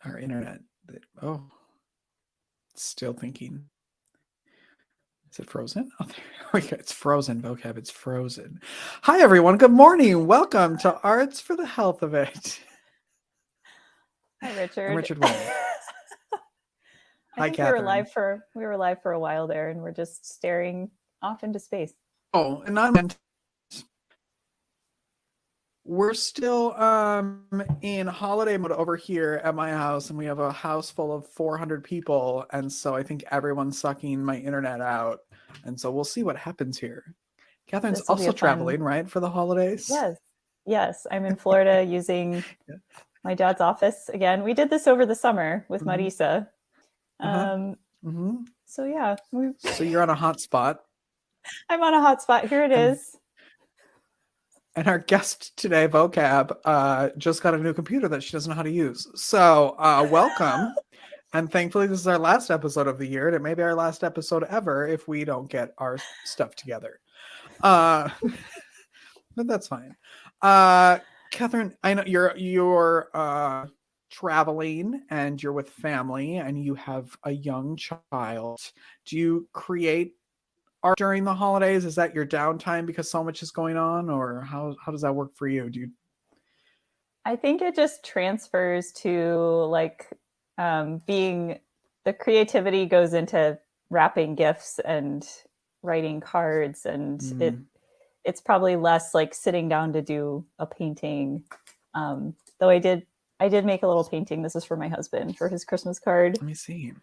our internet. Oh, still thinking. Is it frozen? Oh, there we go. It's frozen, vocab. It's frozen. Hi, everyone. Good morning. Welcome to Arts for the Health of It. Hi, Richard. I'm Richard Wayne. I think Catherine. we were live for a while there, and we're just staring off into space. Oh, and I meant we're still in holiday mode over here at my house, and we have a house full of 400 people, and so I think everyone's sucking my internet out, and so we'll see what happens here. Catherine's also traveling, right, for the holidays? Yes. I'm in Florida using my dad's office again. We did this over the summer with Marisa. So yeah. So you're on a hot spot. I'm on a hot spot. Here it is. And our guest today, Vocab, just got a new computer that she doesn't know how to use. So welcome. And thankfully, this is our last episode of the year. And it may be our last episode ever if we don't get our stuff together. But that's fine. Catherine, I know you're traveling and you're with family and you have a young child. Do you create art during the holidays? Is that your downtime because so much is going on, or how does that work for you? I think it just transfers to being the creativity goes into wrapping gifts and writing cards, and it's probably less like sitting down to do a painting. Though I did make a little painting. This is for my husband for his Christmas card. Let me see.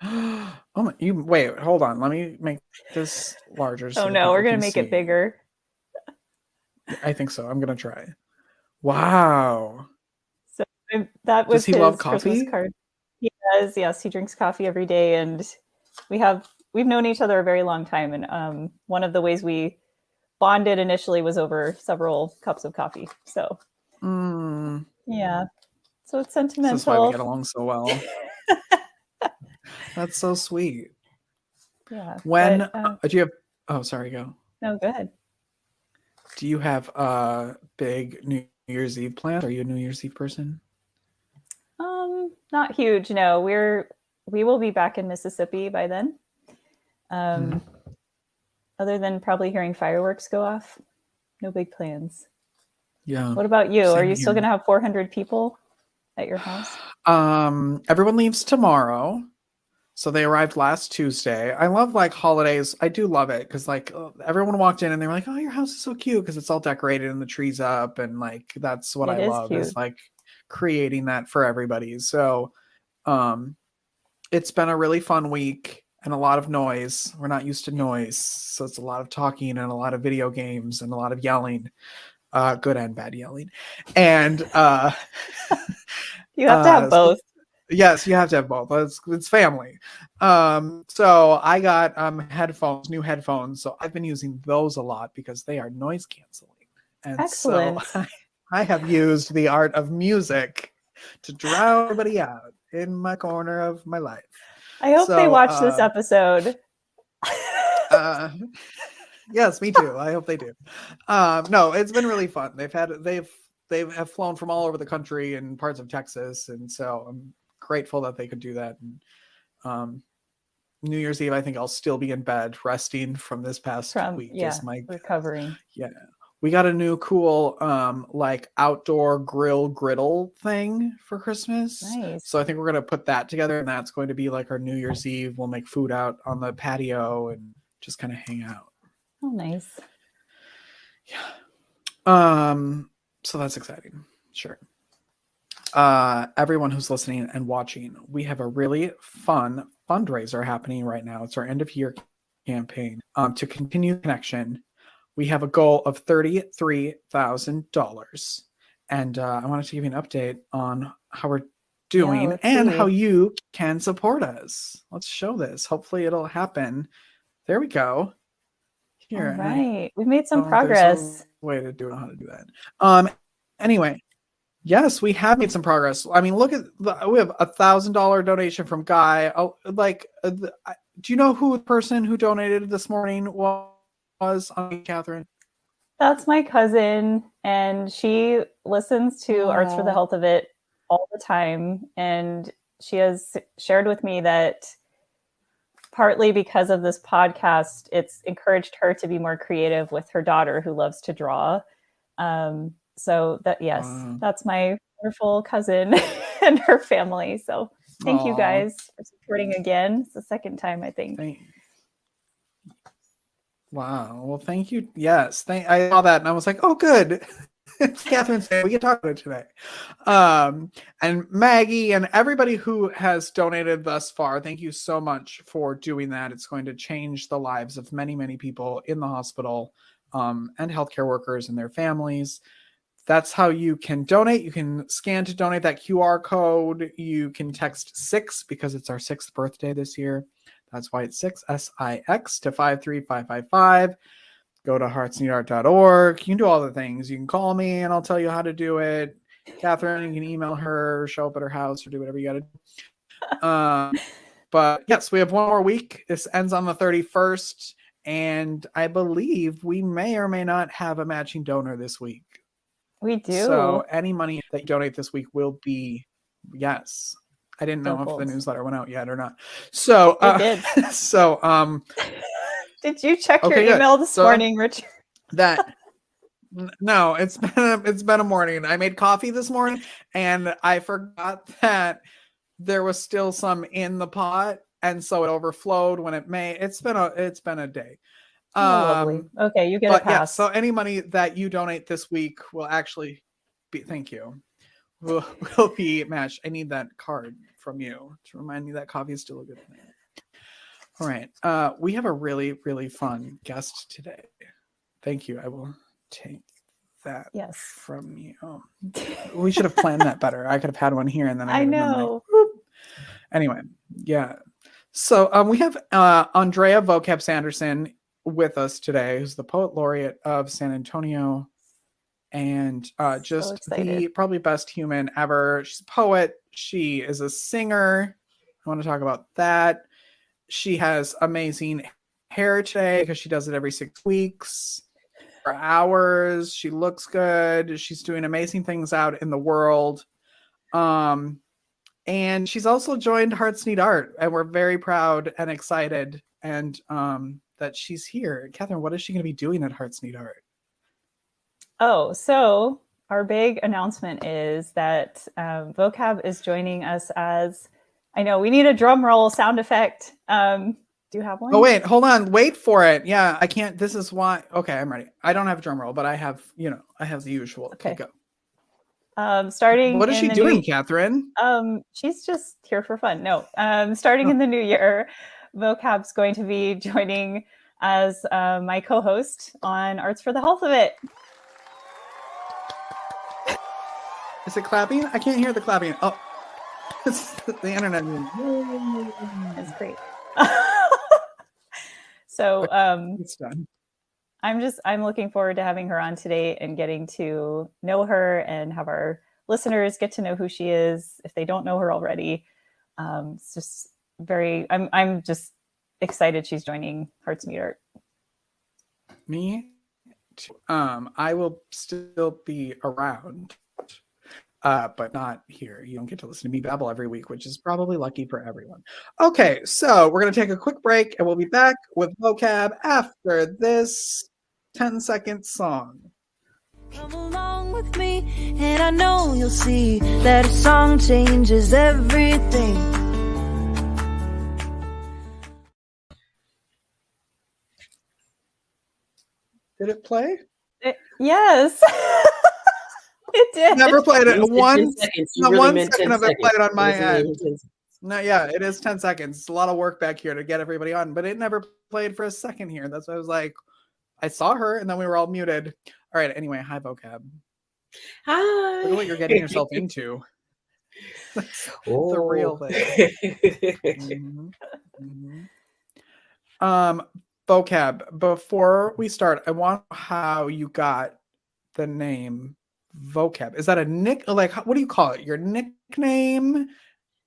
Oh, wait, hold on. Let me make this larger. Oh no, we're gonna make it bigger. I think so. I'm gonna try. Wow. So that was Does he his love coffee? Christmas card. He does. Yes, he drinks coffee every day, and we've known each other a very long time. And one of the ways we bonded initially was over several cups of coffee. So yeah, so it's sentimental. That's why we get along so well. That's so sweet. Yeah. When do you have? Oh, sorry. Go. No, go ahead. Do you have a big New Year's Eve plan? Are you a New Year's Eve person? Not huge. No, we will be back in Mississippi by then. Other than probably hearing fireworks go off, no big plans. Yeah. What about you? Are you still going to have 400 people at your house? Everyone leaves tomorrow. So they arrived last Tuesday. I love holidays. I do love it because everyone walked in and they were like, "Oh, your house is so cute," because it's all decorated and the tree's up, and that's what I love is creating that for everybody. So it's been a really fun week and a lot of noise. We're not used to noise, so it's a lot of talking and a lot of video games and a lot of yelling, good and bad yelling, and you have to have both. Yes, you have to have both. It's family. So I got new headphones. So I've been using those a lot because they are noise canceling. And excellent. So I have used the art of music to drown everybody out in my corner of my life. I hope they watch this episode. Yes, me too. I hope they do. No, it's been really fun. They have flown from all over the country and parts of Texas, and so I'm grateful that they could do that. And New Year's Eve, I think I'll still be in bed resting from this past week. Recovering. Yeah, we got a new cool outdoor griddle thing for Christmas. Nice. So I think we're gonna put that together, and that's going to be our New Year's Eve. We'll make food out on the patio and just kind of hang out. Oh, nice. Yeah. So that's exciting. Sure. Everyone who's listening and watching, we have a really fun fundraiser happening right now. It's our end of year campaign to continue connection. We have a goal of $33,000, and I wanted to give you an update on how we're doing and how you can support us. Let's show this. Hopefully it'll happen. There we go. Here. All right. We've made some progress. Way to do it, how to do that. Anyway. Yes, we have made some progress. I mean, look at we have $1,000 donation from Guy. Do you know who the person who donated this morning was? Catherine? That's my cousin, and she listens to Arts for the Health of It all the time. And she has shared with me that partly because of this podcast, it's encouraged her to be more creative with her daughter who loves to draw. So that, yes, that's my wonderful cousin and her family. So thank you guys for supporting again. It's the second time, I think. Wow. Well, thank you. Yes. I saw that and I was like, oh, good. It's Catherine's Day. We can talk about it today. And Maggie and everybody who has donated thus far, thank you so much for doing that. It's going to change the lives of many, many people in the hospital and healthcare workers and their families. That's how you can donate. You can scan to donate that QR code. You can text 6 because it's our 6th birthday this year. That's why it's 6, SIX, to 53555. Go to heartsneedart.org. You can do all the things. You can call me and I'll tell you how to do it. Catherine, you can email her, show up at her house, or do whatever you got to do. But yes, we have one more week. This ends on the 31st. And I believe we may or may not have a matching donor this week. We do. So any money that you donate this week will be, yes. I didn't know if the newsletter went out yet or not. So it did. Did you check your email this morning, Richard? No, it's been a morning. I made coffee this morning and I forgot that there was still some in the pot, and so it overflowed when it may. It's been a day. Lovely. Okay, you get a pass. Yeah, so any money that you donate this week will actually be, thank you, will be matched. I need that card from you to remind me that coffee is still a good thing. All right. We have a really, really fun guest today. Thank you. I will take that from you. We should have planned that better. I could have had one here and then I know. Anyway, yeah. So we have Andrea Vocab Sanderson with us today, who's the Poet Laureate of San Antonio and just the probably best human ever. She's a poet. She is a singer. I want to talk about that. She has amazing hair today because she does it every 6 weeks for hours. She looks good. She's doing amazing things out in the world. And she's also joined Hearts Need Art, and we're very proud and excited and that she's here. Catherine, what is she going to be doing at Hearts Need Art? Oh, so our big announcement is that Vocab is joining us as, I know we need a drum roll sound effect. Do you have one? Oh, wait, hold on. Wait for it. Yeah, I can't. This is why. Okay, I'm ready. I don't have a drum roll, but I have, I have the usual. Okay, go. Starting. What is she doing, Catherine? She's just here for fun. No, starting in the new year, Vocab's going to be joining as my co-host on Arts for the Health of It. Is it clapping? I can't hear the clapping. Oh, it's the internet. It's great. So it's done. I'm looking forward to having her on today and getting to know her and have our listeners get to know who she is if they don't know her already. It's just I'm just excited she's joining Hearts Need Art. Me too. I will still be around, but not here. You don't get to listen to me babble every week, which is probably lucky for everyone. Okay, so we're going to take a quick break and we'll be back with Vocab after this 10-second song. Come along with me, and I know you'll see that a song changes everything. Did it play? Yes. It did. Never played it. One really second of it played on my end. No, yeah, it is 10 seconds. It's a lot of work back here to get everybody on, but it never played for a second here. That's why I was like, I saw her and then we were all muted. All right. Anyway, hi, Vocab. Hi. Look at what you're getting yourself into. That's the real thing. Vocab, before we start, I want to know how you got the name Vocab. Is that a what do you call it? Your nickname?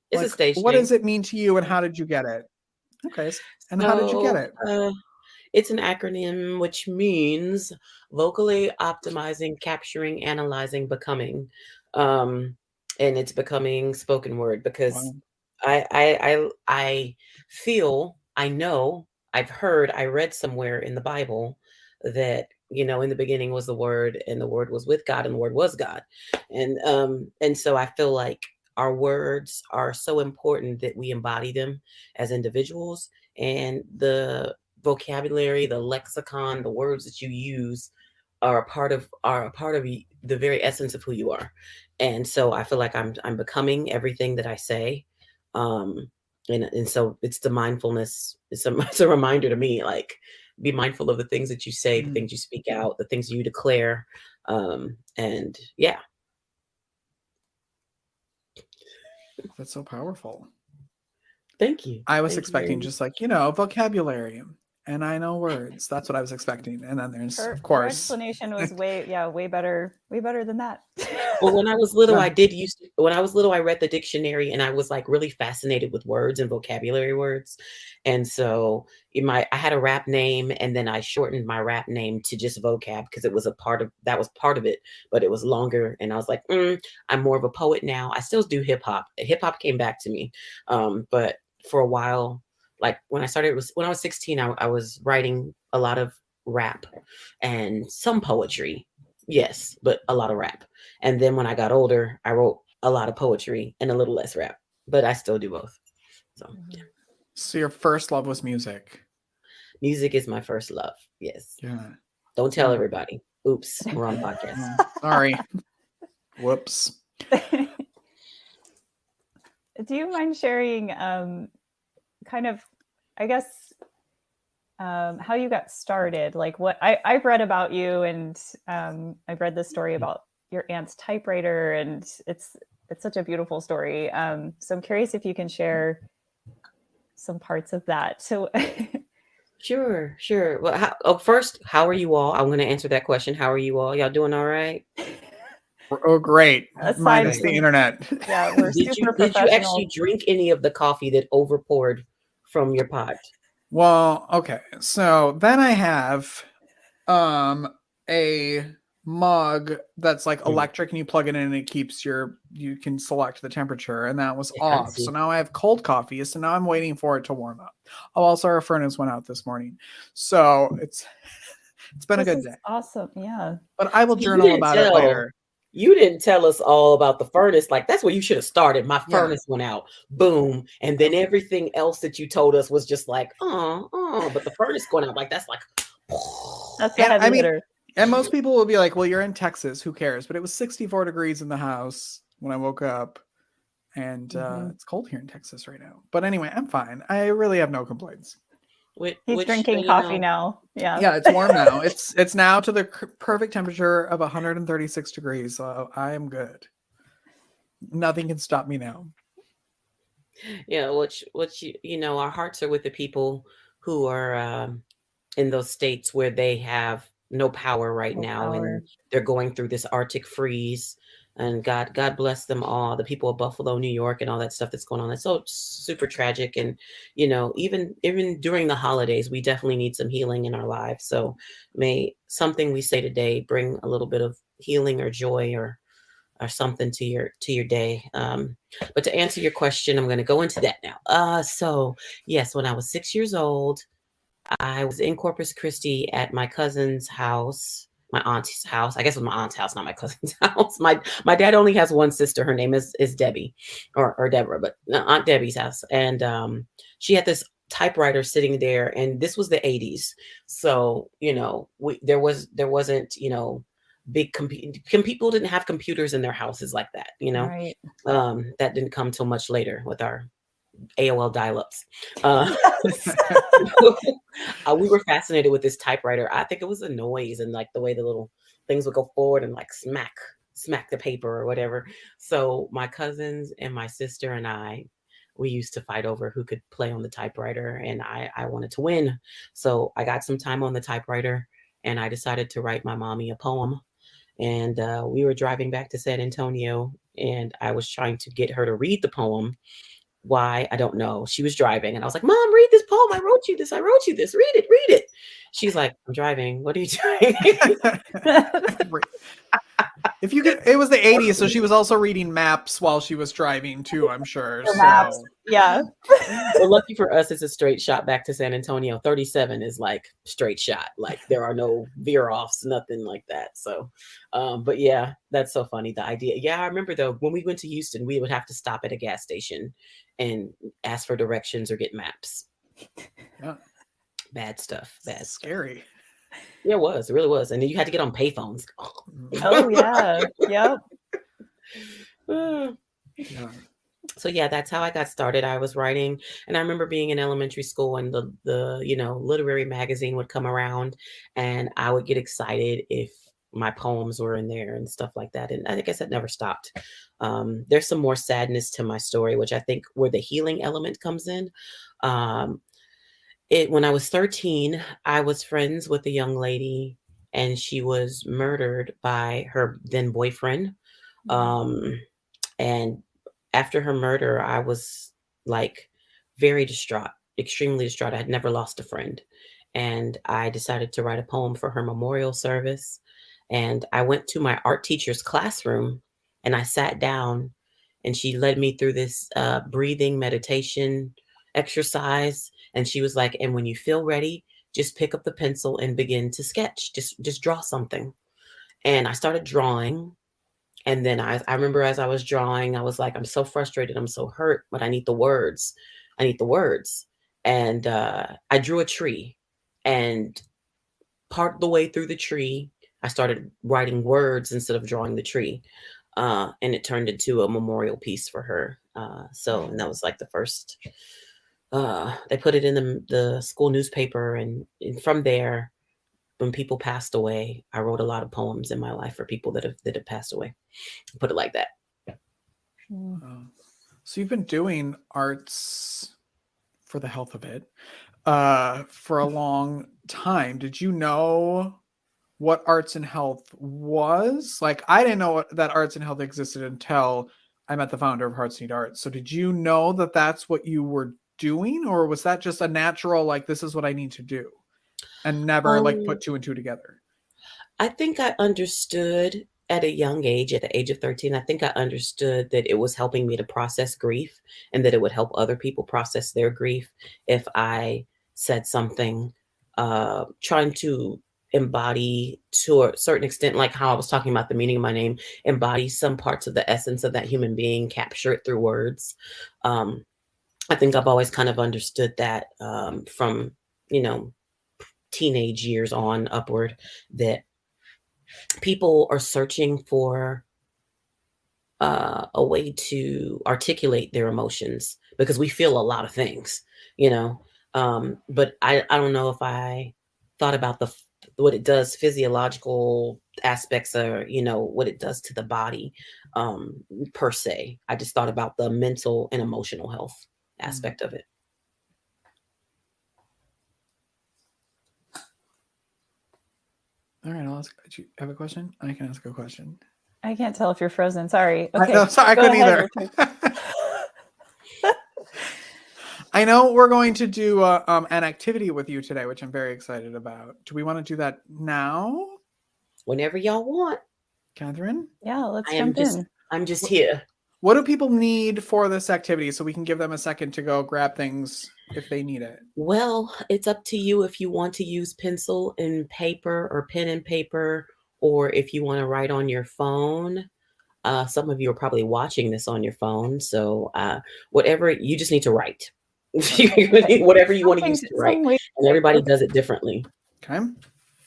It's a stage name. What does it mean to you and how did you get it? Okay. And how did you get it? It's an acronym which means vocally optimizing, capturing, analyzing, becoming. and it's becoming spoken word because Wow. I feel, I know, I've heard, I read somewhere in the Bible that, in the beginning was the Word, and the Word was with God, and the Word was God. And so I feel like our words are so important that we embody them as individuals, and the vocabulary, the lexicon, the words that you use are a part of the very essence of who you are. And so I feel like I'm becoming everything that I say. Um, and so it's the mindfulness. It's a reminder to me, like, be mindful of the things that you say, the things you speak out, the things you declare. And yeah. That's so powerful. Thank you. I was Thank you very expecting much. just like, vocabulary, and I know words. That's what I was expecting. And then there's, Her of course, explanation was way better than that. Well, when I was little, Yeah. when I was little, I read the dictionary, and I was like really fascinated with words and vocabulary words. And so I had a rap name, and then I shortened my rap name to just vocab because it was that was part of it, but it was longer. And I was like, I'm more of a poet now. I still do hip hop. Hip hop came back to me. But for a while, like when I was 16, I was writing a lot of rap and some poetry. Yes, but a lot of rap. And then when I got older, I wrote a lot of poetry and a little less rap, but I still do both. So yeah. So your first love was music. Music is my first love. Yes. Yeah. Don't tell everybody. Oops, we're on podcast. Sorry. Whoops. Do you mind sharing kind of, I guess, how you got started? Like what I've read about you, and I've read the story about your aunt's typewriter, and it's such a beautiful story. So I'm curious if you can share some parts of that. So Sure. Well, first, how are you all? I'm going to answer that question. How are you all? Y'all doing all right? Oh, great. Aside Minus the from- internet. yeah, we're Did super you professional. actually drink any of the coffee that overpoured from your pot? Well, okay. So then I have a mug that's like electric, and you plug it in and it keeps you can select the temperature, and that was Yeah, I off. see. So now I have cold coffee. So now I'm waiting for it to warm up. Oh, also our furnace went out this morning. So it's been a This good is day. awesome. Yeah. But I will You journal didn't about it tell- later. You didn't tell us all about the furnace. Like, that's where you should have started. My Yeah. furnace went out. Boom. And then everything else that you told us was just like, but the furnace going out, like, that's like, That's the And, heavy I mean, hitter. and most people will be like, well, you're in Texas, who cares? But it was 64 degrees in the house when I woke up, and it's cold here in Texas right now. But anyway, I'm fine. I really have no complaints. He's drinking coffee now. Yeah. Yeah, it's warm now. It's now to the perfect temperature of 136 degrees. So I am good. Nothing can stop me now. Yeah, our hearts are with the people who are in those states where they have no power right now, and they're going through this Arctic freeze. And God bless them all, the people of Buffalo, New York, and all that stuff that's going on. That's so super tragic. And, even during the holidays, we definitely need some healing in our lives. So may something we say today bring a little bit of healing or joy or something to your day. But to answer your question, I'm going to go into that now. So yes, when I was 6 years old, I was in Corpus Christi at my cousin's house. My aunt's house. I guess it was my aunt's house, not my cousin's house. My dad only has one sister. Her name is Debbie or Deborah, but Aunt Debbie's house. And she had this typewriter sitting there, and this was the 80s. So, there wasn't, big people didn't have computers in their houses like that, Right. That didn't come till much later with our AOL dial-ups. We were fascinated with this typewriter. I think it was the noise and like the way the little things would go forward and like smack the paper or whatever. So my cousins and my sister and we used to fight over who could play on the typewriter, and I wanted to win. So I got some time on the typewriter, and I decided to write my mommy a poem. And we were driving back to San Antonio, and I was trying to get her to read the poem. Why? I don't know. She was driving, and I was like, Mom, read this poem. I wrote you this. Read it. She's like, I'm driving. What are you doing? If you could, it was the 80s, so she was also reading maps while she was driving too, I'm sure. The maps. So Yeah. Well, lucky for us, it's a straight shot back to San Antonio. 37 is like straight shot. Like there are no veer offs, nothing like that. So, but yeah, that's so funny. The idea. Yeah, I remember though, when we went to Houston, we would have to stop at a gas station and ask for directions or get maps. yeah, Bad stuff. Bad stuff. scary. Yeah, it was. It really was. And then you had to get on payphones. Oh yeah. Yep. Yeah. So yeah, that's how I got started. I was writing, and I remember being in elementary school, and the literary magazine would come around, and I would get excited if my poems were in there and stuff like that. And I guess that never stopped. There's some more sadness to my story, which I think where the healing element comes in. When I was 13, I was friends with a young lady, and she was murdered by her then boyfriend. And after her murder, I was like very distraught, extremely distraught. I had never lost a friend. And I decided to write a poem for her memorial service. And I went to my art teacher's classroom and I sat down, and she led me through this breathing meditation exercise. And she was like, and when you feel ready, just pick up the pencil and begin to sketch. Just draw something. And I started drawing. And then I remember as I was drawing, I was like, I'm so frustrated. I'm so hurt, but I need the words. I need the words. And I drew a tree. And part of the way through the tree, I started writing words instead of drawing the tree. And it turned into a memorial piece for her. And that was like the first, they put it in the school newspaper. And from there, when people passed away, I wrote a lot of poems in my life for people that have passed away. Put it like that. So you've been doing arts for the health of it for a long time. Did you know what arts and health was? Like, I didn't know that arts and health existed until I met the founder of Hearts Need Arts. So did you know that that's what you were doing, or was that just a natural, like, this is what I need to do, and never like put two and two together? I think I understood at a young age, at the age of 13, I think I understood that it was helping me to process grief, and that it would help other people process their grief if I said something, trying to embody to a certain extent, like how I was talking about the meaning of my name, embody some parts of the essence of that human being, capture it through words. I think I've always kind of understood that from, teenage years on upward, that people are searching for a way to articulate their emotions, because we feel a lot of things, but I don't know if I thought about what it does, physiological aspects, or what it does to the body per se. I just thought about the mental and emotional health aspect of it. All right, I'll ask. Do you have a question? I can ask a question. I can't tell if you're frozen. Sorry. Okay. No, sorry, I Go couldn't ahead, either. I know we're going to do an activity with you today, which I'm very excited about. Do we want to do that now? Whenever y'all want. Catherine? Yeah, let's jump in. I'm just here. What do people need for this activity, so we can give them a second to go grab things if they need it? Well, it's up to you if you want to use pencil and paper or pen and paper, or if you want to write on your phone. Some of you are probably watching this on your phone. So whatever, you just need to write. Whatever you want to use to write. And everybody does it differently. Okay.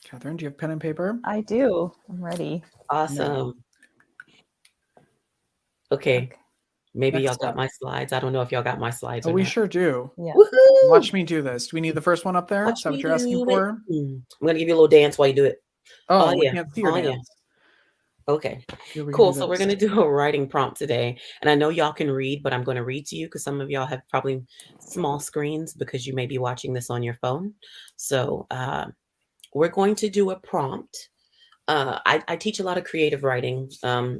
Catherine, do you have pen and paper? I do. I'm ready. Awesome. No. Okay. Maybe y'all got my slides. I don't know if y'all got my slides. Oh, we sure do. Yeah. Woohoo! Watch me do this. Do we need the first one up there? Is that what you're asking for? I'm going to give you a little dance while you do it. Oh, we can't see your dance. Yeah. Okay, cool. So we're going to do a writing prompt today. And I know y'all can read, but I'm going to read to you because some of y'all have probably small screens because you may be watching this on your phone. So we're going to do a prompt. I teach a lot of creative writing,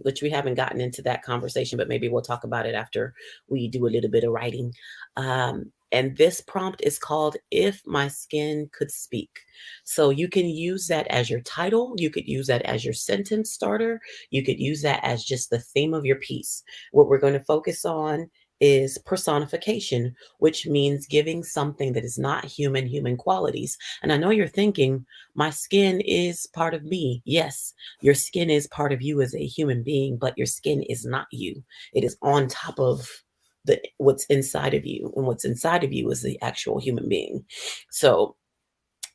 which we haven't gotten into that conversation, but maybe we'll talk about it after we do a little bit of writing. And this prompt is called If My Skin Could Speak. So you can use that as your title. You could use that as your sentence starter. You could use that as just the theme of your piece. What we're going to focus on is personification, which means giving something that is not human qualities. And I know you're thinking, my skin is part of me. Yes, your skin is part of you as a human being, but your skin is not you. It is on top of what's inside of you, and what's inside of you is the actual human being. So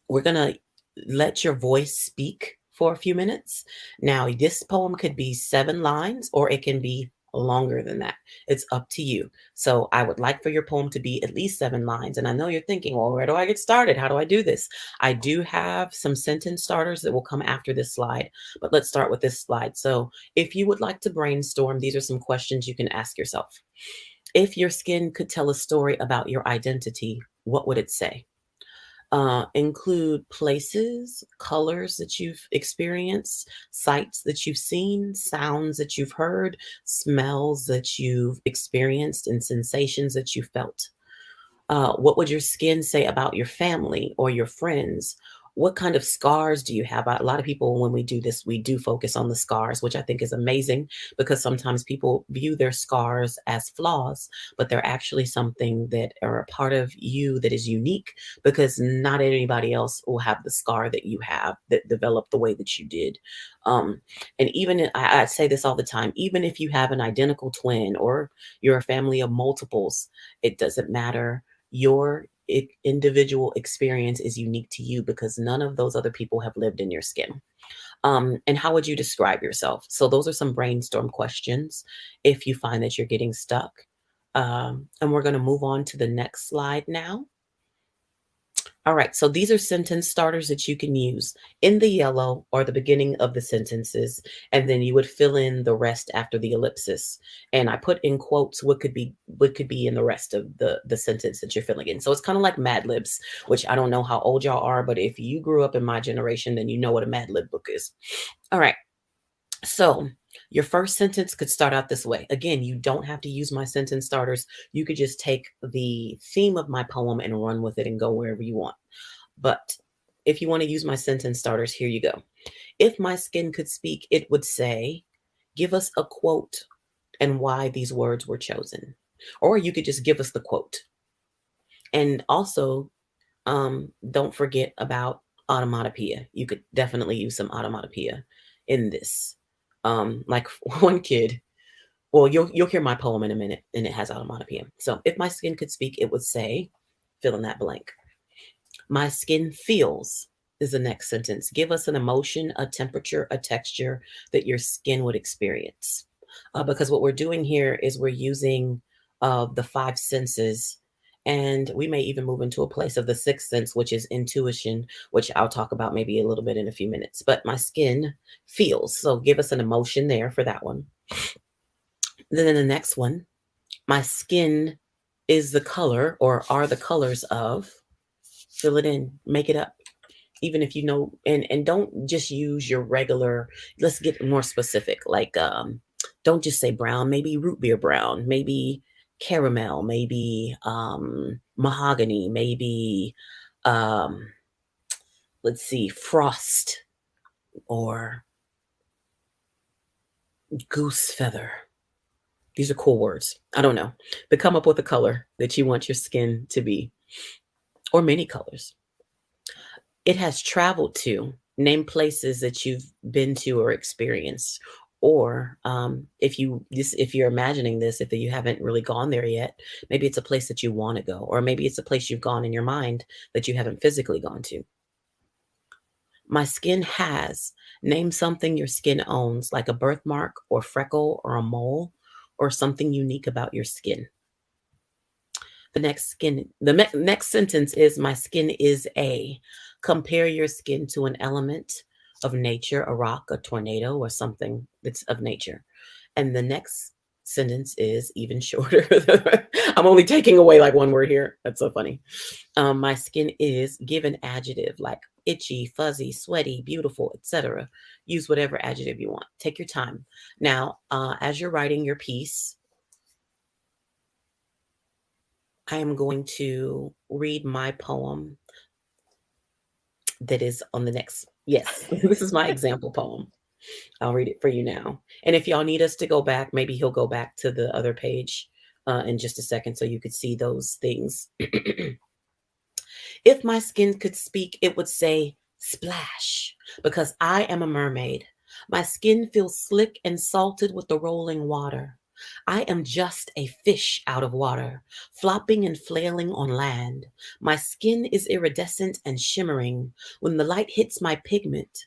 we're going to let your voice speak for a few minutes. Now, this poem could be 7 lines or it can be longer than that. It's up to you. So I would like for your poem to be at least 7 lines. And I know you're thinking, well, where do I get started? How do I do this? I do have some sentence starters that will come after this slide, but let's start with this slide. So if you would like to brainstorm, these are some questions you can ask yourself. If your skin could tell a story about your identity, what would it say? Include places, colors that you've experienced, sights that you've seen, sounds that you've heard, smells that you've experienced, and sensations that you felt. What would your skin say about your family or your friends? What kind of scars do you have? A lot of people, when we do this, we do focus on the scars, which I think is amazing, because sometimes people view their scars as flaws, but they're actually something that are a part of you that is unique, because not anybody else will have the scar that you have that developed the way that you did. And even I say this all the time, even if you have an identical twin or you're a family of multiples, it doesn't matter. Your individual experience is unique to you, because none of those other people have lived in your skin. And how would you describe yourself? So those are some brainstorm questions if you find that you're getting stuck. And we're going to move on to the next slide now. All right, so these are sentence starters that you can use in the yellow or the beginning of the sentences, and then you would fill in the rest after the ellipsis. And I put in quotes what could be in the rest of the sentence that you're filling in. So it's kind of like Mad Libs, which I don't know how old y'all are, but if you grew up in my generation, then you know what a Mad Lib book is. All right. So your first sentence could start out this way. Again, you don't have to use my sentence starters. You could just take the theme of my poem and run with it and go wherever you want. But if you want to use my sentence starters, here you go. If my skin could speak, it would say, give us a quote and why these words were chosen. Or you could just give us the quote. And also, don't forget about automatopoeia. You could definitely use some automatopoeia in this. Like one kid, well, you'll hear my poem in a minute, and it has automatopoeia. So if my skin could speak, it would say, fill in that blank. My skin feels is the next sentence. Give us an emotion, a temperature, a texture that your skin would experience. Because what we're doing here is we're using the 5 senses, and we may even move into a place of the 6th sense, which is intuition, which I'll talk about maybe a little bit in a few minutes. But my skin feels. So give us an emotion there for that one. Then the next one, my skin is the color or are the colors of, fill it in, make it up. Even if you know, and don't just use your regular, let's get more specific. Like, don't just say brown, maybe root beer brown, maybe caramel, maybe mahogany, maybe let's see, frost or goose feather. These are cool words. I don't know, but come up with a color that you want your skin to be, or many colors. It has traveled to, name places that you've been to or experienced. Or if you're imagining this, if you haven't really gone there yet, maybe it's a place that you want to go, or maybe it's a place you've gone in your mind that you haven't physically gone to. My skin has, name something your skin owns, like a birthmark or freckle or a mole or something unique about your skin. The next sentence is, my skin is a, compare your skin to an element of nature, a rock, a tornado, or something that's of nature. And the next sentence is even shorter. I'm only taking away like one word here. That's so funny. My skin is, give an adjective like itchy, fuzzy, sweaty, beautiful, etc. Use whatever adjective you want. Take your time. Now, as you're writing your piece, I am going to read my poem that is on the next. Yes, this is my example poem. I'll read it for you now. And if y'all need us to go back, maybe he'll go back to the other page in just a second so you could see those things. If my skin could speak, it would say, splash, because I am a mermaid. My skin feels slick and salted with the rolling water. I am just a fish out of water, flopping and flailing on land. My skin is iridescent and shimmering when the light hits my pigment,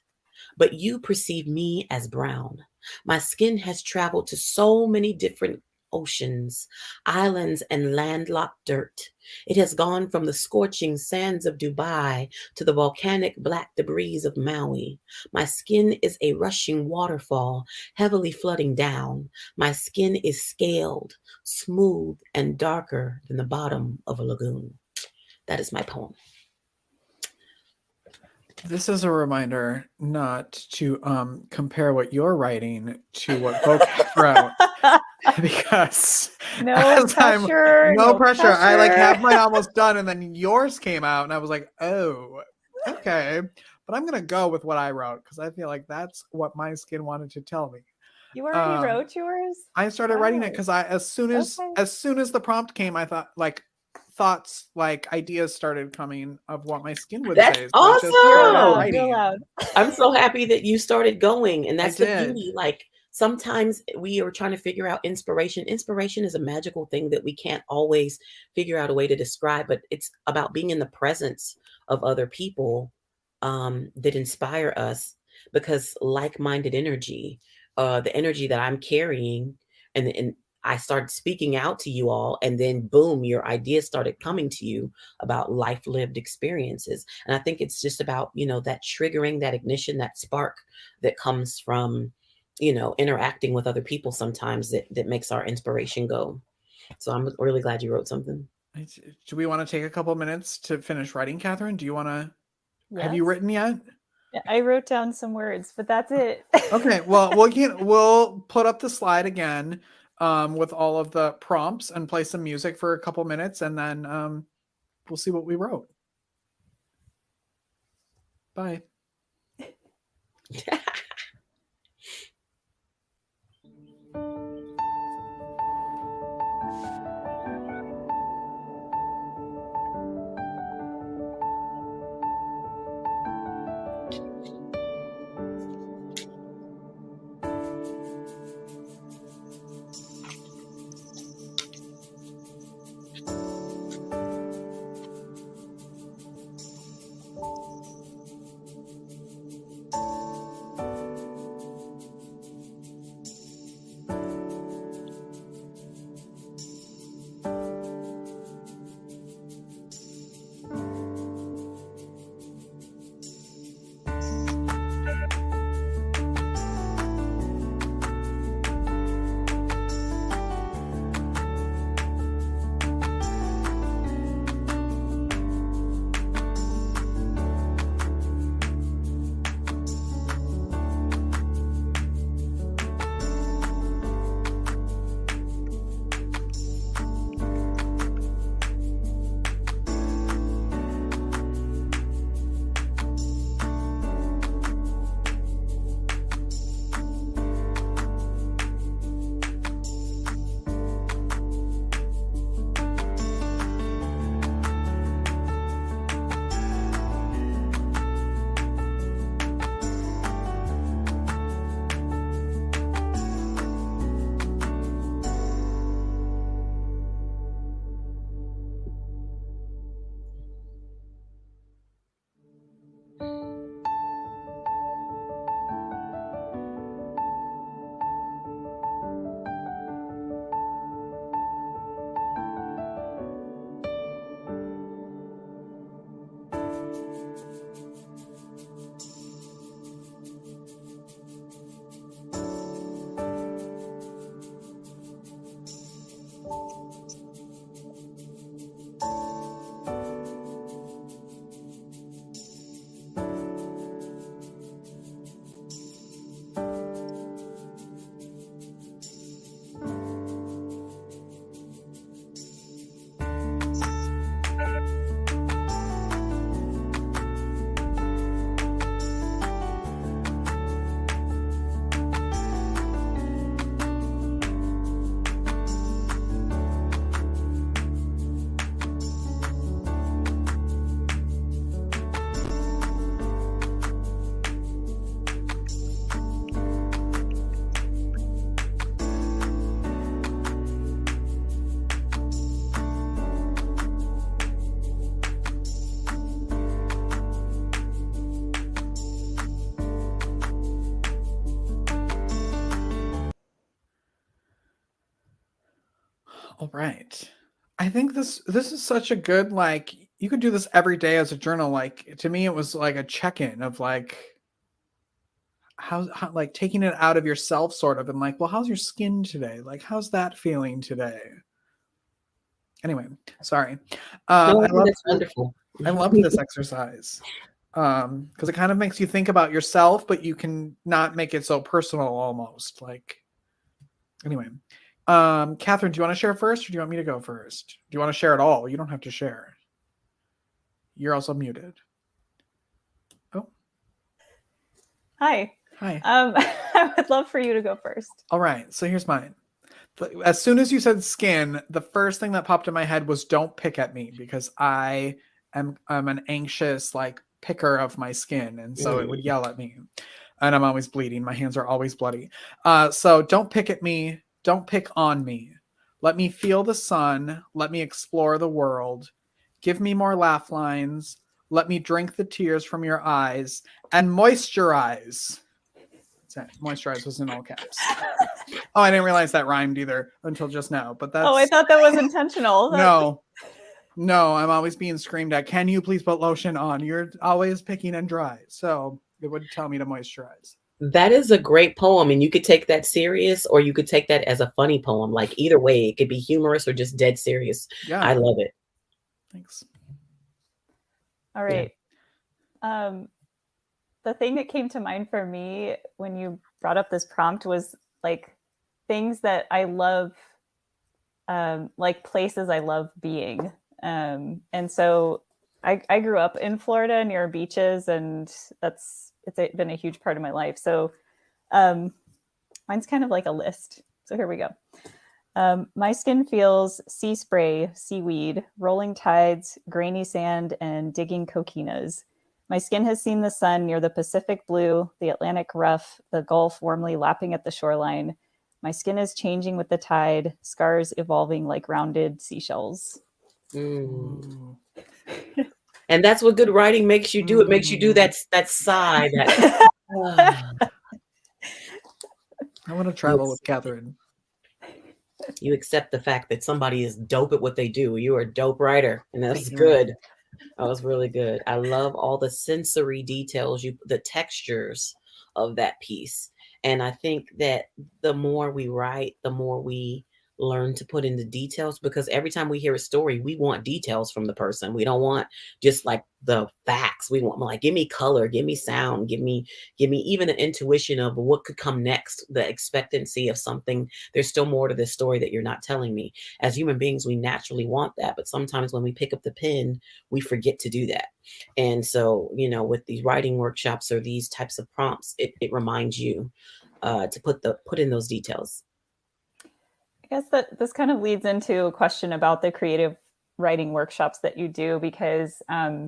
but you perceive me as brown. My skin has traveled to so many different oceans, islands, and landlocked dirt. It has gone from the scorching sands of Dubai to the volcanic black debris of Maui. My skin is a rushing waterfall, heavily flooding down. My skin is scaled, smooth, and darker than the bottom of a lagoon. That is my poem. This is a reminder not to compare what you're writing to what Vocab wrote. Because No pressure. no pressure. I like have mine almost done, and then yours came out, and I was like, oh, okay. But I'm gonna go with what I wrote because I feel like that's what my skin wanted to tell me. You already wrote yours? I started writing it because as soon as the prompt came, I thought like thoughts, like ideas started coming of what my skin would That's say. So awesome. You're loud. I'm so happy that you started going, and that's the did. beauty. Like sometimes we are trying to figure out inspiration. Inspiration is a magical thing that we can't always figure out a way to describe, but it's about being in the presence of other people that inspire us, because like-minded energy, the energy that I'm carrying, and I started speaking out to you all, and then boom, your ideas started coming to you about life lived experiences. And I think it's just about, that triggering, that ignition, that spark that comes from, interacting with other people sometimes that makes our inspiration go. So I'm really glad you wrote something. Do we want to take a couple minutes to finish writing, Catherine? Do you want to, have you Yes. written yet? I wrote down some words, but that's it. Okay, well, we'll put up the slide again with all of the prompts and play some music for a couple minutes, and then we'll see what we wrote. Bye. All right. I think this is such a good, like, you could do this every day as a journal. Like, to me, it was like a check-in of like how like taking it out of yourself sort of, and like, well, how's your skin today? Like, how's that feeling today? Anyway, sorry. No, I think that's wonderful. I love this exercise because it kind of makes you think about yourself, but you can not make it so personal almost. Like, anyway, Catherine, do you want to share first, or do you want me to go first? Do you want to share at all? You don't have to share. You're also muted. Oh, Hi. hi. I would love for you to go first. All right, so here's mine. As soon as you said skin, the first thing that popped in my head was don't pick at me, because I'm an anxious like picker of my skin, and so it would yell at me, and I'm always bleeding. My hands are always bloody. So don't pick at me. Don't pick on me. Let me feel the sun. Let me explore the world. Give me more laugh lines. Let me drink the tears from your eyes and moisturize. Moisturize was in all caps. Oh, I didn't realize that rhymed either until just now. But that's. Oh, I thought that was intentional. No, I'm always being screamed at. Can you please put lotion on? You're always picking and dry. So it would tell me to moisturize. That is a great poem, and you could take that serious, or you could take that as a funny poem. Like either way, it could be humorous or just dead serious. Yeah, I love it. Thanks. All right. Yeah. The thing that came to mind for me when you brought up this prompt was like things that I love, like places I love being. And so I grew up in Florida near beaches, and it's been a huge part of my life. So mine's kind of like a list. So here we go. My skin feels sea spray, seaweed, rolling tides, grainy sand, and digging coquinas. My skin has seen the sun near the Pacific blue, the Atlantic rough, the Gulf warmly lapping at the shoreline. My skin is changing with the tide, scars evolving like rounded seashells. And that's what good writing makes you do. It makes you do that sigh. I want to travel with Catherine. You accept the fact that somebody is dope at what they do. You're a dope writer, and that's good. That was really good. I love all the sensory details, the textures of that piece. And I think that the more we write, the more we learn to put in the details, because every time we hear a story, we want details from the person. We don't want just like the facts. We want like, give me color, give me sound, give me even an intuition of what could come next, the expectancy of something. There's still more to this story that you're not telling me. As human beings, we naturally want that. But sometimes when we pick up the pen, we forget to do that. And so, with these writing workshops or these types of prompts, it reminds you to put in those details. I guess that this kind of leads into a question about the creative writing workshops that you do, because I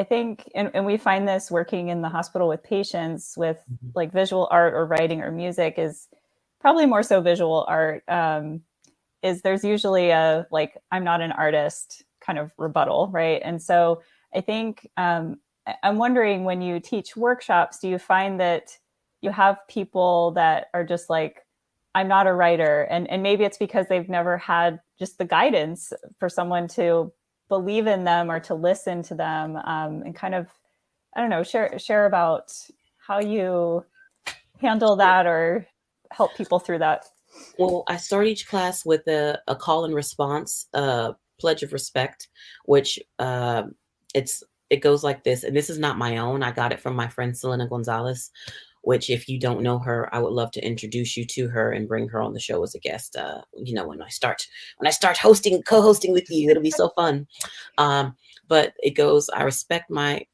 think, and we find this working in the hospital with patients with like visual art or writing or music, is probably more so visual art, is there's usually a like, I'm not an artist kind of rebuttal, right? And so I think I'm wondering, when you teach workshops, do you find that you have people that are just like, I'm not a writer, and maybe it's because they've never had just the guidance for someone to believe in them or to listen to them, and kind of, I don't know, share about how you handle that or help people through that. Well, I start each class with a call and response, pledge of respect, which it goes like this, and this is not my own. I got it from my friend Selena Gonzalez, which, if you don't know her, I would love to introduce you to her and bring her on the show as a guest. When I start co-hosting with you, it'll be so fun. But it goes, I respect my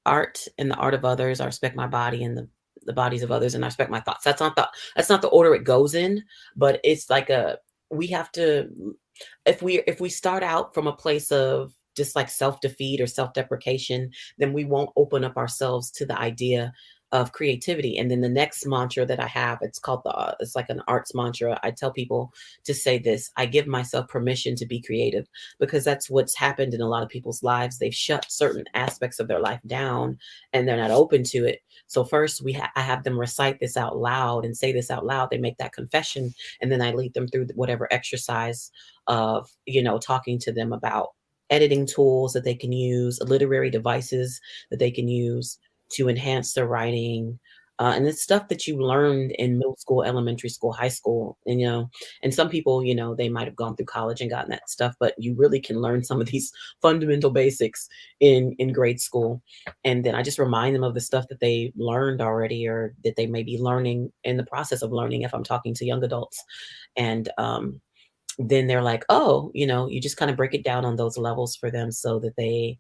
art and the art of others. I respect my body and the bodies of others, and I respect my thoughts. That's not the order it goes in, but it's like we have to, if we start out from a place of just like self-defeat or self-deprecation, then we won't open up ourselves to the idea of creativity. And then the next mantra that I have, it's called it's like an arts mantra. I tell people to say this: I give myself permission to be creative, because that's what's happened in a lot of people's lives. They've shut certain aspects of their life down and they're not open to it. So first I have them recite this out loud and say this out loud. They make that confession, and then I lead them through whatever exercise of, talking to them about editing tools that they can use, literary devices that they can use to enhance their writing. And it's stuff that you learned in middle school, elementary school, high school, and some people, they might have gone through college and gotten that stuff, but you really can learn some of these fundamental basics in grade school. And then I just remind them of the stuff that they learned already, or that they may be learning in the process of learning if I'm talking to young adults. And then they're like, oh, you just kind of break it down on those levels for them so that they,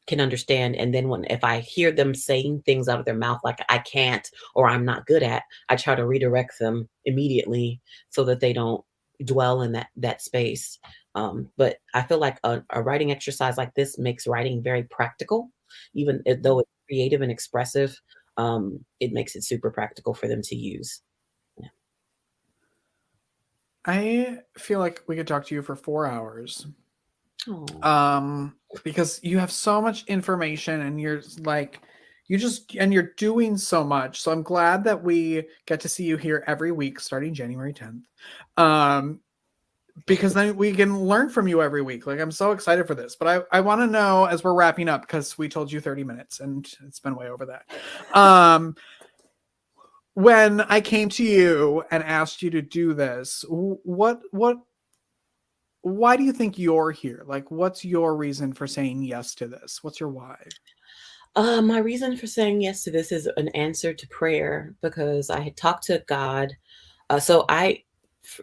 can understand. And then if I hear them saying things out of their mouth like I can't or I'm not good at, I try to redirect them immediately so that they don't dwell in that space. But I feel like a writing exercise like this makes writing very practical, even though it's creative and expressive. It makes it super practical for them to use. Yeah. I feel like we could talk to you for 4 hours. Oh. Because you have so much information and you're you're doing so much. So I'm glad that we get to see you here every week starting January 10th. Because then we can learn from you every week. Like, I'm so excited for this, but I want to know, as we're wrapping up, because we told you 30 minutes and it's been way over that. When I came to you and asked you to do this, why do you think you're here? Like, what's your reason for saying yes to this? What's your why? My reason for saying yes to this is an answer to prayer, because I had talked to God.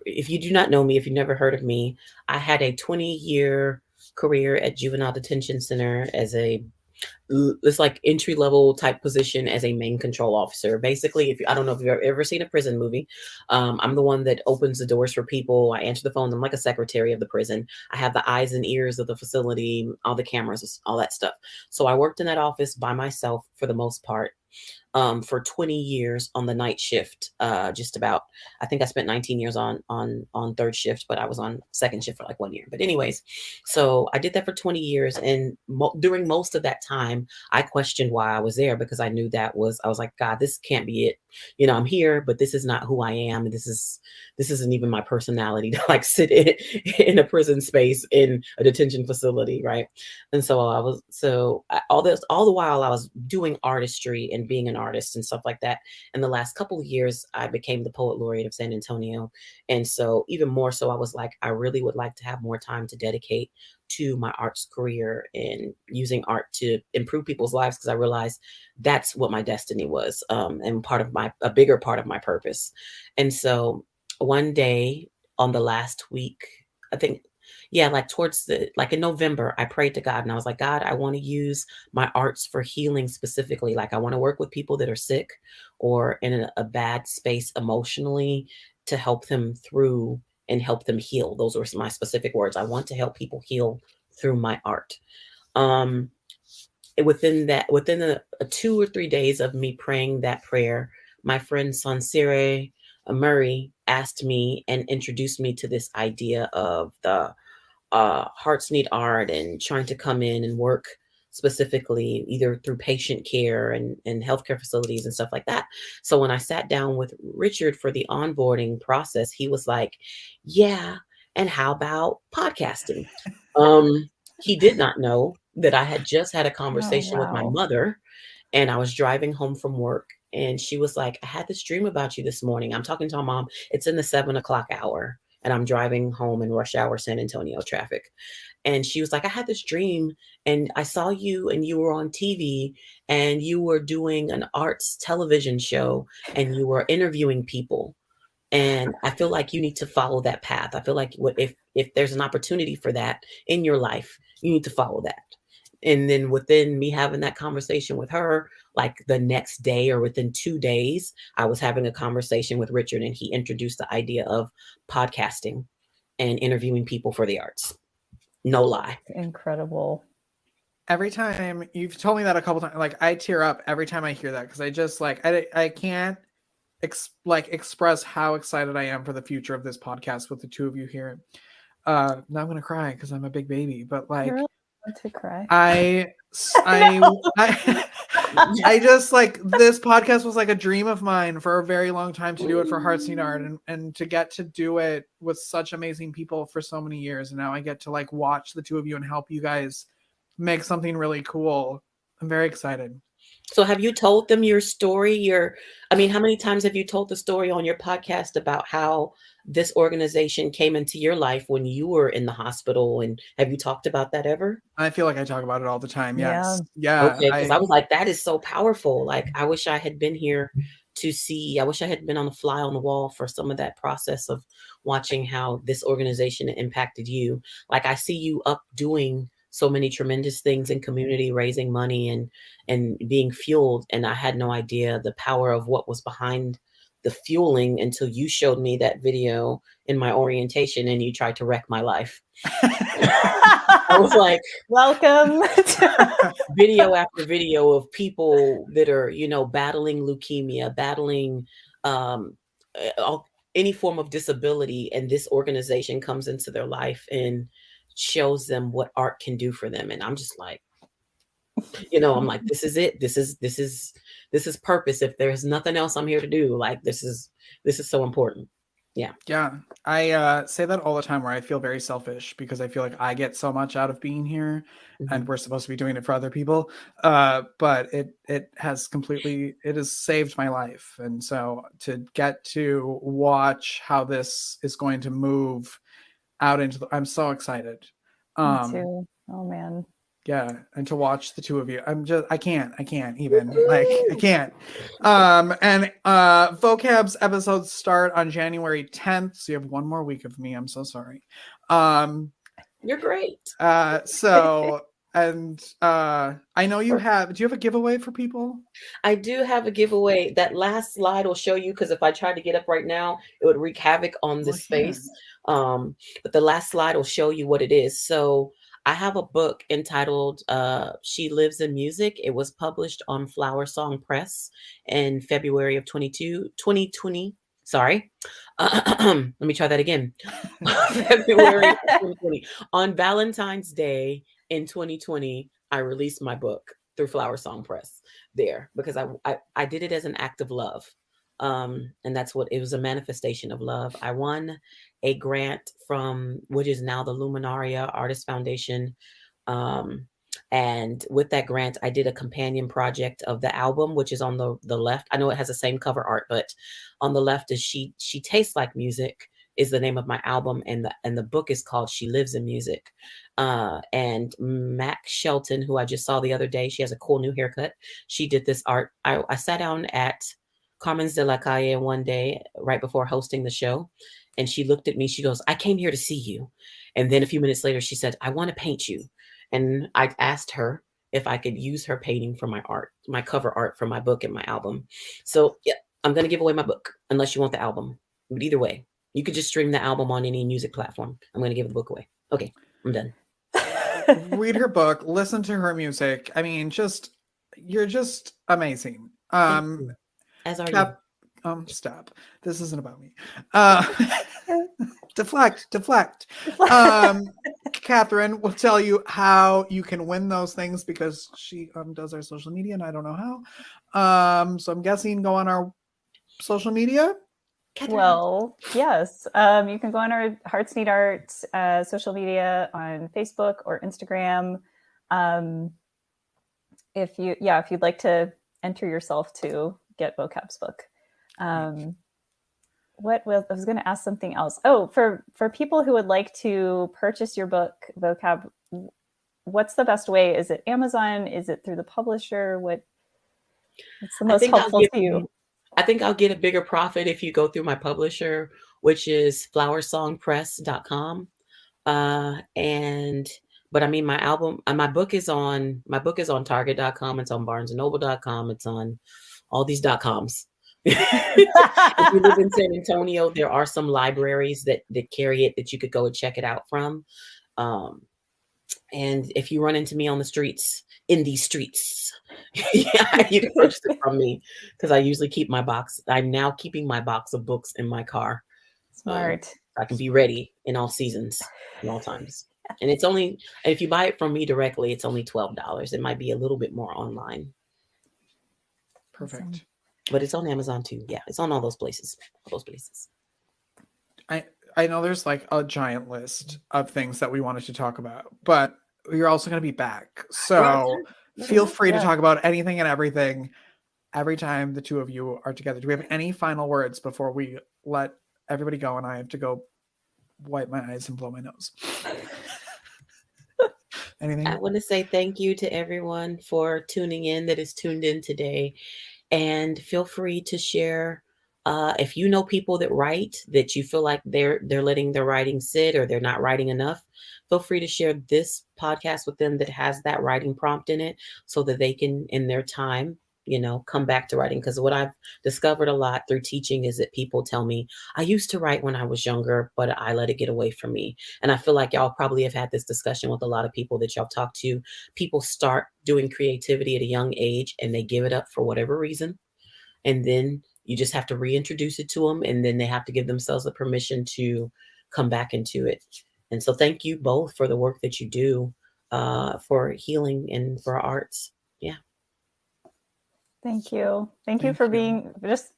If you do not know me, if you've never heard of me, I had a 20-year career at Juvenile Detention Center as it's like entry-level type position as a main control officer. Basically, I don't know if you've ever seen a prison movie. I'm the one that opens the doors for people. I answer the phone. I'm like a secretary of the prison. I have the eyes and ears of the facility, all the cameras, all that stuff. So I worked in that office by myself for the most part. For 20 years on the night shift, just about. I think I spent 19 years on third shift, but I was on second shift for like 1 year. But anyways, so I did that for 20 years. And during most of that time, I questioned why I was there, because I knew I was like, God, this can't be it. I'm here, but this is not who I am. This isn't even my personality to like sit in a prison space in a detention facility. Right. And so all the while I was doing artistry and being an artist and stuff like that. In the last couple of years, I became the poet laureate of San Antonio. And so even more so, I was like, I really would like to have more time to dedicate to my arts career and using art to improve people's lives, because I realized that's what my destiny was, and a bigger part of my purpose. And so one day on the last week, I think, like in November, I prayed to God and I was like, God, I want to use my arts for healing specifically. Like, I want to work with people that are sick or in a bad space emotionally, to help them through and help them heal. Those were my specific words. I want to help people heal through my art. Within 2 or 3 days of me praying that prayer, my friend Sansire Murray asked me and introduced me to this idea of the Hearts Need Art, and trying to come in and work specifically either through patient care and healthcare facilities and stuff like that. So when I sat down with Richard for the onboarding process, he was like, yeah, and how about podcasting? He did not know that I had just had a conversation with my mother, and I was driving home from work, and she was like, I had this dream about you this morning. I'm talking to my mom. It's in the 7 o'clock hour, and I'm driving home in rush hour San Antonio traffic. And she was like, I had this dream and I saw you and you were on TV and you were doing an arts television show and you were interviewing people. And I feel like you need to follow that path. I feel like if there's an opportunity for that in your life, you need to follow that. And then within me having that conversation with her, like the next day or within 2 days, I was having a conversation with Richard, and he introduced the idea of podcasting and interviewing people for the arts. No lie. Incredible. every time you've told me that a couple times, like I tear up every time I hear that because I just like I can't express how excited I am for the future of this podcast with the two of you here. Now I'm gonna cry because I'm a big baby, but like You're allowed to cry. I just like this podcast was like a dream of mine for a very long time to do it for Hearts Need Art and to get to do it with such amazing people for so many years. And now I get to like watch the two of you and help you guys make something really cool. I'm very excited. So have you told them your story? How many times have you told the story on your podcast about how this organization came into your life when you were in the hospital? And have you talked about that ever? I feel like I talk about it all the time. Yeah. Yes. Yeah. Okay, because I was like, that is so powerful. Like, I wish I had been here to see. I wish I had been on the fly on the wall for some of that process of watching how this organization impacted you. Like, I see you up doing so many tremendous things in community, raising money and being fueled. And I had no idea the power of what was behind the fueling until you showed me that video in my orientation and you tried to wreck my life. I was like, welcome. Video after video of people that are, battling leukemia, battling any form of disability. And this organization comes into their life and shows them what art can do for them. And I'm just like, I'm like, this is it. This is purpose. If there's nothing else I'm here to do, like, this is so important. Yeah. Yeah. I say that all the time where I feel very selfish because I feel like I get so much out of being here and we're supposed to be doing it for other people. But it has saved my life. And so to get to watch how this is going to move out I'm so excited. Me too. Oh man. Yeah, and to watch the two of you, I can't even, like, I can't. And Vocab's episodes start on January 10th, so you have one more week of me. I'm so sorry. You're great. So, and I know do you have a giveaway for people? I do have a giveaway. That last slide will show you, because if I tried to get up right now, it would wreak havoc on this space. But the last slide will show you what it is. So I have a book entitled She Lives in Music. It was published on Flower Song Press in February of 2020. Sorry. Let me try that again. February of 2020. On Valentine's Day in 2020, I released my book through Flower Song Press there because I did it as an act of love. And that's what it was, a manifestation of love. I won a grant from which is now the Luminaria Artist Foundation. And with that grant, I did a companion project of the album, which is on the left. I know it has the same cover art, but on the left is She Tastes Like Music is the name of my album. And the book is called She Lives in Music. And Mac Shelton, who I just saw the other day, she has a cool new haircut. She did this art. I sat down at Carmen's de la Calle one day right before hosting the show. And she looked at me, she goes, I came here to see you. And then a few minutes later, she said, I want to paint you. And I asked her if I could use her painting for my art, my cover art for my book and my album. So yeah, I'm going to give away my book unless you want the album. But either way, you could just stream the album on any music platform. I'm going to give the book away. Okay, I'm done. Read her book, listen to her music. I mean, you're just amazing. As are you. Stop. This isn't about me. Deflect. Catherine will tell you how you can win those things because she does our social media and I don't know how. So I'm guessing go on our social media. Catherine. Well, yes. You can go on our Hearts Need Art social media on Facebook or Instagram. If you'd like to enter yourself to get Vocab's book. I was going to ask something else. Oh, for people who would like to purchase your book, Vocab, what's the best way? Is it Amazon? Is it through the publisher? What's the most helpful to you? I think I'll get a bigger profit if you go through my publisher, which is flowersongpress.com. But I mean, my book is on target.com. It's on barnesandnoble.com. It's on all these .coms. If you live in San Antonio, there are some libraries that carry it that you could go and check it out from. And if you run into me on the streets, in these streets, yeah, you can purchase it from me because I usually keep my box. I'm now keeping my box of books in my car. Smart. I can be ready in all seasons and all times. And it's only, if you buy it from me directly, it's only $12. It might be a little bit more online. Perfect. Awesome. But it's on Amazon too. Yeah, it's on all those places. I know there's like a giant list of things that we wanted to talk about, but you're also going to be back. So feel free to talk about anything and everything every time the two of you are together. Do we have any final words before we let everybody go and I have to go wipe my eyes and blow my nose? Anything? I want to say thank you to everyone for tuning in that is tuned in today. And feel free to share if you know people that write that you feel like they're letting their writing sit or they're not writing enough. Feel free to share this podcast with them that has that writing prompt in it so that they can, in their time, come back to writing. Because what I've discovered a lot through teaching is that people tell me, I used to write when I was younger, but I let it get away from me. And I feel like y'all probably have had this discussion with a lot of people that y'all talk to. People start doing creativity at a young age and they give it up for whatever reason. And then you just have to reintroduce it to them. And then they have to give themselves the permission to come back into it. And so thank you both for the work that you do for healing and for arts. Yeah. Thank you. Thank you for being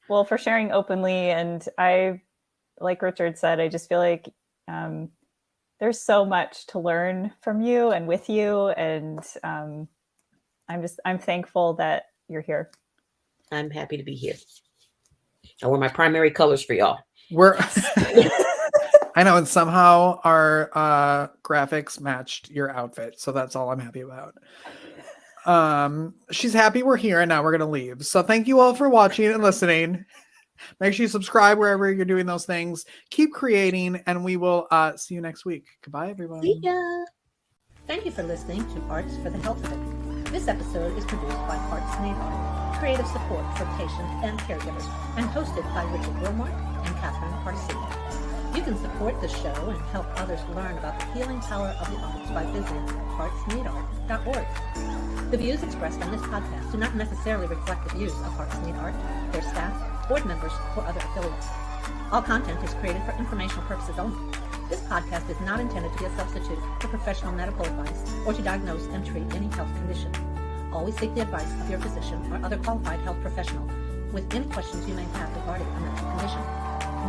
for sharing openly. And I, like Richard said, I just feel like there's so much to learn from you and with you. And I'm thankful that you're here. I'm happy to be here. I wear my primary colors for y'all. I know, and somehow our graphics matched your outfit, so that's all I'm happy about. She's happy we're here, and now we're gonna leave. So thank you all for watching and listening. Make sure you subscribe wherever you're doing those things. Keep creating, and we will see you next week. Goodbye, everyone. See ya. Thank you for listening to Arts for the Health of It. This episode is produced by Hearts Need Art, creative support for patients and caregivers, and hosted by Richard Wilmore and Catherine Garcia. You can support the show and help others learn about the healing power of the arts by visiting heartsneedart.org. The views expressed on this podcast do not necessarily reflect the views of Hearts Need Art, their staff, board members, or other affiliates. All content is created for informational purposes only. This podcast is not intended to be a substitute for professional medical advice or to diagnose and treat any health condition. Always seek the advice of your physician or other qualified health professional with any questions you may have regarding a medical condition.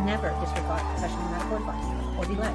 Never disregard professional medical advice or delay